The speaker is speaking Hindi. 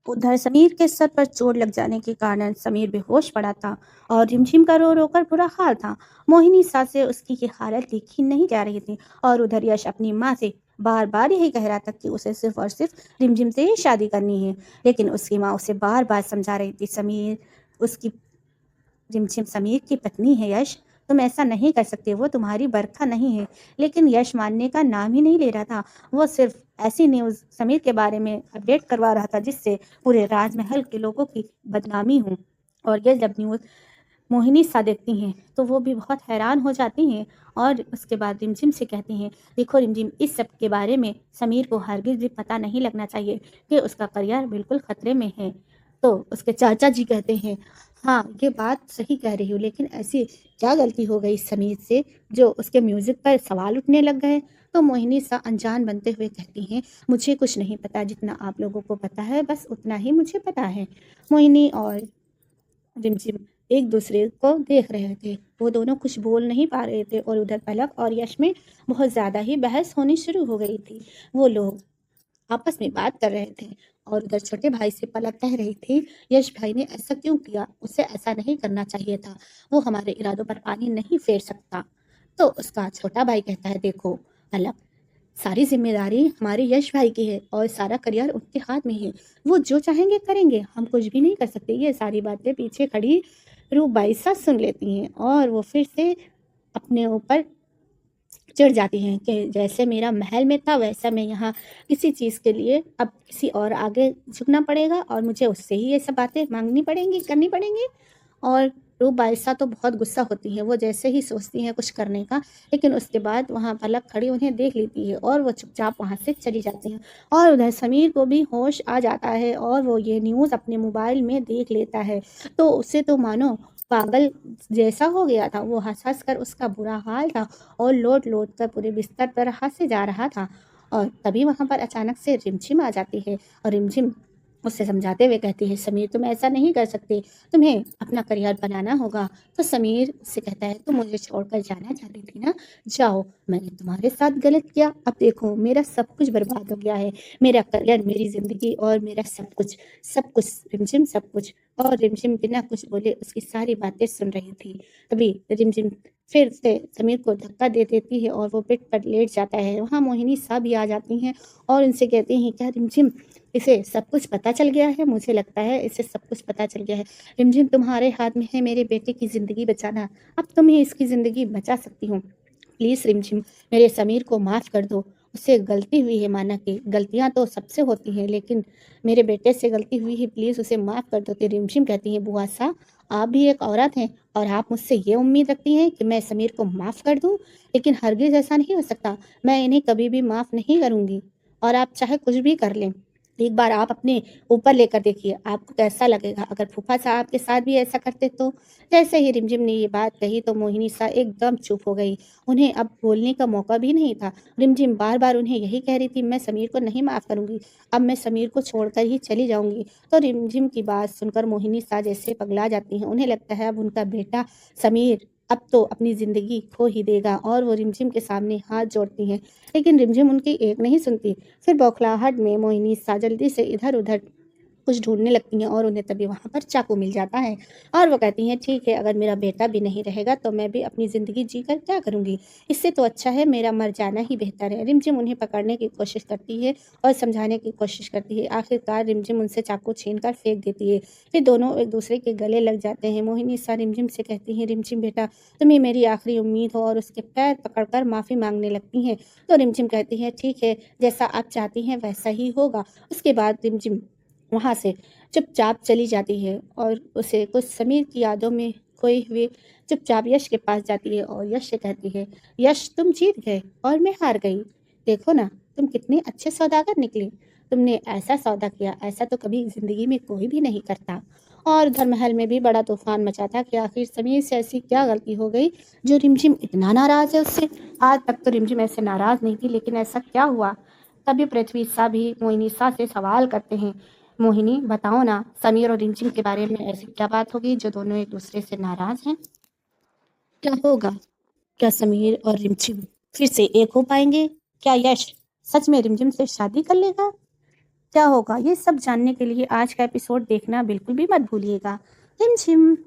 उधर समीर के सर पर चोट लग जाने के कारण समीर बेहोश पड़ा था और रिमझिम का रो रो कर बुरा हाल था। मोहिनी सास से उसकी ये हालत देखी नहीं जा रही थी और उधर यश अपनी माँ से बार बार यही कह रहा था कि उसे सिर्फ और सिर्फ रिमझिम से ही शादी करनी है। लेकिन उसकी माँ उसे बार बार समझा रही थी, समीर उसकी रिमझिम समीर की पत्नी है यश, तुम ऐसा नहीं कर सकते, वो तुम्हारी बरखा नहीं है। लेकिन यश मानने का नाम ही नहीं ले रहा था। वो सिर्फ ऐसी न्यूज़ समीर के बारे में अपडेट करवा रहा था जिससे पूरे राजमहल के लोगों की बदनामी हो। और ये जब न्यूज़ मोहिनी सा देखती हैं तो वो भी बहुत हैरान हो जाती हैं और उसके बाद रिमझिम से कहती हैं, देखो रिमझिम, इस सब के बारे में समीर को हरगिज़ भी पता नहीं लगना चाहिए कि उसका करियर बिल्कुल खतरे में है। तो उसके चाचा जी कहते हैं, हाँ ये बात सही कह रही हूँ, लेकिन ऐसी क्या गलती हो गई समीर से जो उसके म्यूज़िक पर सवाल उठने लग गए। तो मोहिनी सा अनजान बनते हुए कहती हैं, मुझे कुछ नहीं पता, जितना आप लोगों को पता है बस उतना ही मुझे पता है। मोहिनी और रिमझिम एक दूसरे को देख रहे थे। वो दोनों कुछ बोल नहीं पा रहे थे और उधर पलक और यश में बहुत ज़्यादा ही बहस होनी शुरू हो गई थी। वो लोग आपस में बात कर रहे थे और उधर छोटे भाई से पलक कह रही थी, यश भाई ने ऐसा क्यों किया, उसे ऐसा नहीं करना चाहिए था, वो हमारे इरादों पर पानी नहीं फेर सकता। तो उसका छोटा भाई कहता है, देखो पलक, सारी जिम्मेदारी हमारे यश भाई की है और सारा करियर उनके हाथ में है। वो जो चाहेंगे करेंगे, हम कुछ भी नहीं कर सकते। ये सारी बातें पीछे खड़ी रूपबाई साहब सुन लेती हैं और वो फिर से अपने ऊपर चिढ़ जाती हैं कि जैसे मेरा महल में था वैसा मैं यहाँ किसी चीज़ के लिए अब किसी और आगे झुकना पड़ेगा और मुझे उससे ही ये सब बातें मांगनी पड़ेंगी, करनी पड़ेंगी। और रूप बादशाह तो बहुत गुस्सा होती है, वो जैसे ही सोचती हैं कुछ करने का, लेकिन उसके बाद वहाँ पलक खड़ी उन्हें देख लेती है और वो चुपचाप वहाँ से चली जाती हैं। और उधर समीर को भी होश आ जाता है और वो ये न्यूज़ अपने मोबाइल में देख लेता है। तो उसे तो मानो पागल जैसा हो गया था, वो हंस हंस कर उसका बुरा हाल था और लोट लोट कर पूरे बिस्तर पर हंसे जा रहा था। और तभी वहाँ पर अचानक से रिमझिम आ जाती है और रिमझिम उससे समझाते हुए कहती है, समीर तुम ऐसा नहीं कर सकते, तुम्हें अपना करियर बनाना होगा। तो समीर उससे कहता है, तुम मुझे छोड़कर जाना चाहती थी ना, जाओ, मैंने तुम्हारे साथ गलत किया, अब देखो मेरा सब कुछ बर्बाद हो गया है, मेरा करियर, मेरी ज़िंदगी और मेरा सब कुछ, सब कुछ रिमझिम, सब कुछ। और रिमझिम बिना कुछ बोले उसकी सारी बातें सुन रही थी। तभी रिमझिम फिर से समीर को धक्का दे देती है और वो बेड पर लेट जाता है। वहाँ मोहिनी सा भी आ जाती हैं और उनसे कहती हैं, क्या रिमझिम इसे सब कुछ पता चल गया है? मुझे लगता है इसे सब कुछ पता चल गया है। रिमझिम तुम्हारे हाथ में है मेरे बेटे की ज़िंदगी बचाना, अब तुम ही इसकी ज़िंदगी बचा सकती हो। प्लीज़ रिमझिम, मेरे समीर को माफ़ कर दो, उससे गलती हुई है, माना कि गलतियाँ तो सबसे होती हैं, लेकिन मेरे बेटे से गलती हुई है, प्लीज़ उसे माफ़ कर दो। तो रिमझिम कहती है, बुआ साहब, आप भी एक औरत हैं और आप मुझसे ये उम्मीद रखती हैं कि मैं समीर को माफ़ कर दूँ, लेकिन हरगिज़ ऐसा नहीं हो सकता, मैं इन्हें कभी भी माफ़ नहीं करूँगी और आप चाहे कुछ भी कर लें। एक बार आप अपने ऊपर लेकर देखिए, आपको कैसा लगेगा अगर फूफा साहब के साथ भी ऐसा करते तो। जैसे ही रिमझिम ने ये बात कही तो मोहिनी सा एकदम चुप हो गई, उन्हें अब बोलने का मौका भी नहीं था। रिमझिम बार बार उन्हें यही कह रही थी, मैं समीर को नहीं माफ़ करूँगी, अब मैं समीर को छोड़कर ही चली जाऊँगी। तो रिमझिम की बात सुनकर मोहिनी सा जैसे पगला जाती हैं, उन्हें लगता है अब उनका बेटा समीर अब तो अपनी ज़िंदगी खो ही देगा और वो रिमझिम के सामने हाथ जोड़ती हैं, लेकिन रिमझिम उनकी एक नहीं सुनती। फिर बौखलाहट में मोहिनी सा जल्दी से इधर-उधर कुछ ढूँढने लगती हैं और उन्हें तभी वहाँ पर चाकू मिल जाता है और वो कहती हैं, ठीक है, अगर मेरा बेटा भी नहीं रहेगा तो मैं भी अपनी ज़िंदगी जीकर क्या करूँगी? इससे तो अच्छा है मेरा मर जाना ही बेहतर है। रिमझिम उन्हें पकड़ने की कोशिश करती है और समझाने की कोशिश करती है। आखिरकार रिमझिम उनसे चाकू छीनकर फेंक देती है। फिर दोनों एक दूसरे के गले लग जाते हैं। मोहिनी सा रिमझिम से कहती हैं, रिमझिम बेटा, तुम ही मेरी आखिरी उम्मीद हो, और उसके पैर पकड़कर माफ़ी माँगने लगती हैं। तो रिमझिम कहती है, ठीक है, जैसा आप चाहती हैं वैसा ही होगा। उसके बाद रिमझिम वहाँ से चुपचाप चली जाती है और उसे कुछ समीर की यादों में खोए हुए चुपचाप यश के पास जाती है और यश से कहती है, यश तुम जीत गए और मैं हार गई। देखो ना, तुम कितने अच्छे सौदागर निकले, तुमने ऐसा सौदा किया, ऐसा तो कभी ज़िंदगी में कोई भी नहीं करता। और उधर महल में भी बड़ा तूफान मचा था कि आखिर समीर से ऐसी क्या गलती हो गई जो रिमझिम इतना नाराज़ है उससे। आज तक तो रिमझिम ऐसे नाराज़ नहीं थी, लेकिन ऐसा क्या हुआ? तभी पृथ्वी सा भी मोहिनी सा से सवाल करते हैं, मोहिनी बताओ ना, समीर और रिमझिम के बारे में ऐसी क्या बात होगी जो दोनों एक दूसरे से नाराज हैं? क्या होगा? क्या समीर और रिमझिम फिर से एक हो पाएंगे? क्या यश सच में रिमझिम से शादी कर लेगा? क्या होगा? ये सब जानने के लिए आज का एपिसोड देखना बिल्कुल भी मत भूलिएगा। रिमझिम।